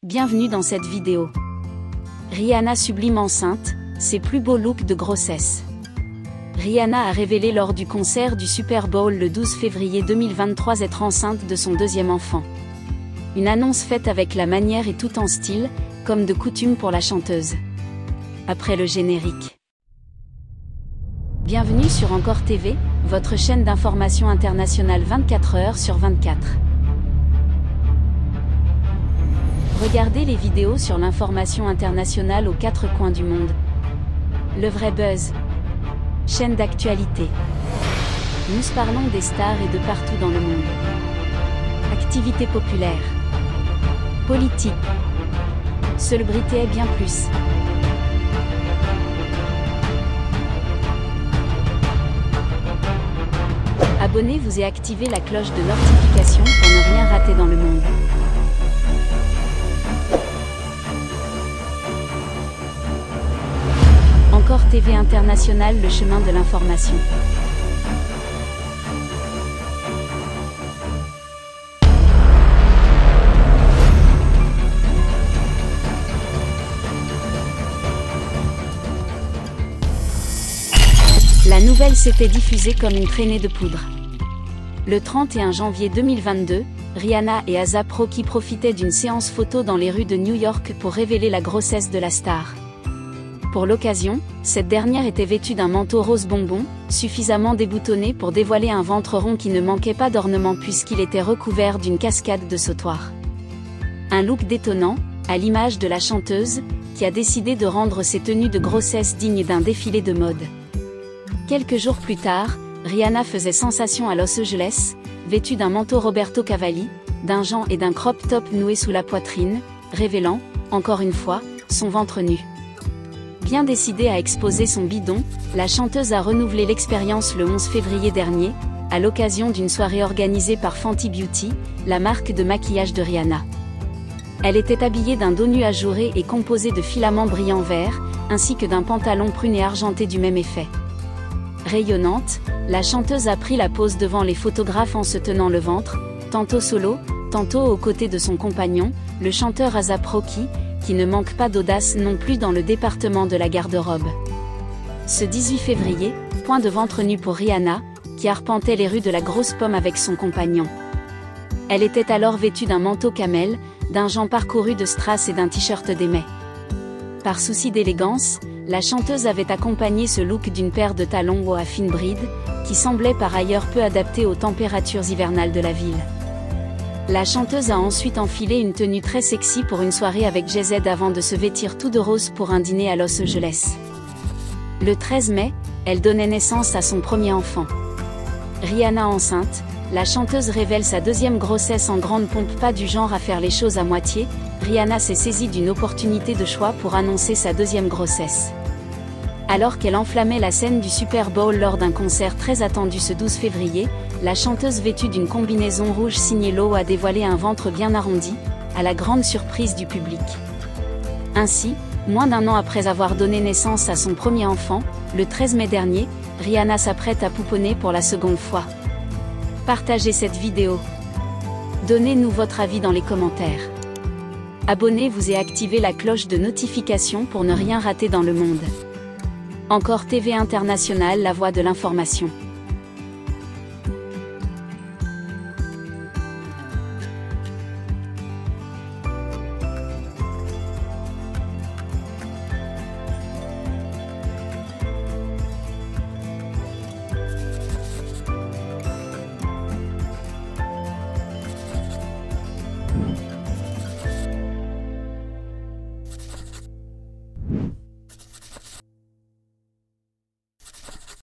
Bienvenue dans cette vidéo. Rihanna sublime enceinte, ses plus beaux looks de grossesse. Rihanna a révélé lors du concert du Super Bowl le 12 février 2023 être enceinte de son deuxième enfant. Une annonce faite avec la manière et tout en style, comme de coutume pour la chanteuse. Après le générique. Bienvenue sur Encore TV, votre chaîne d'information internationale 24 heures sur 24. Regardez les vidéos sur l'information internationale aux quatre coins du monde. Le vrai buzz. Chaîne d'actualité. Nous parlons des stars et de partout dans le monde. Activités populaires. Politique. Célébrité et bien plus. Abonnez-vous et activez la cloche de notification pour ne rien rater dans le monde. Encore TV International, le chemin de l'information. La nouvelle s'était diffusée comme une traînée de poudre. Le 31 janvier 2022, Rihanna et A$AP Rocky profitaient d'une séance photo dans les rues de New York pour révéler la grossesse de la star. Pour l'occasion, cette dernière était vêtue d'un manteau rose bonbon, suffisamment déboutonné pour dévoiler un ventre rond qui ne manquait pas d'ornement puisqu'il était recouvert d'une cascade de sautoirs. Un look détonnant, à l'image de la chanteuse, qui a décidé de rendre ses tenues de grossesse dignes d'un défilé de mode. Quelques jours plus tard, Rihanna faisait sensation à Los Angeles, vêtue d'un manteau Roberto Cavalli, d'un jean et d'un crop top noué sous la poitrine, révélant, encore une fois, son ventre nu. Bien décidée à exposer son bidon, la chanteuse a renouvelé l'expérience le 11 février dernier, à l'occasion d'une soirée organisée par Fenty Beauty, la marque de maquillage de Rihanna. Elle était habillée d'un dos nu ajouré et composé de filaments brillants verts, ainsi que d'un pantalon prune et argenté du même effet. Rayonnante, la chanteuse a pris la pose devant les photographes en se tenant le ventre, tantôt solo, tantôt aux côtés de son compagnon, le chanteur A$AP Rocky, qui ne manque pas d'audace non plus dans le département de la garde-robe. Ce 18 février, point de ventre nu pour Rihanna, qui arpentait les rues de la Grosse Pomme avec son compagnon. Elle était alors vêtue d'un manteau camel, d'un jean parcouru de strass et d'un t-shirt d'émai. Par souci d'élégance, la chanteuse avait accompagné ce look d'une paire de talons hauts à fine bride, qui semblait par ailleurs peu adaptée aux températures hivernales de la ville. La chanteuse a ensuite enfilé une tenue très sexy pour une soirée avec Jay-Z avant de se vêtir tout de rose pour un dîner à Los Angeles. Le 13 mai, elle donnait naissance à son premier enfant. Rihanna enceinte, la chanteuse révèle sa deuxième grossesse en grande pompe, pas du genre à faire les choses à moitié. Rihanna s'est saisie d'une opportunité de choix pour annoncer sa deuxième grossesse. Alors qu'elle enflammait la scène du Super Bowl lors d'un concert très attendu ce 12 février, la chanteuse vêtue d'une combinaison rouge signée Low a dévoilé un ventre bien arrondi, à la grande surprise du public. Ainsi, moins d'un an après avoir donné naissance à son premier enfant, le 13 mai dernier, Rihanna s'apprête à pouponner pour la seconde fois. Partagez cette vidéo. Donnez-nous votre avis dans les commentaires. Abonnez-vous et activez la cloche de notification pour ne rien rater dans le monde. Encore TV International, la voix de l'information.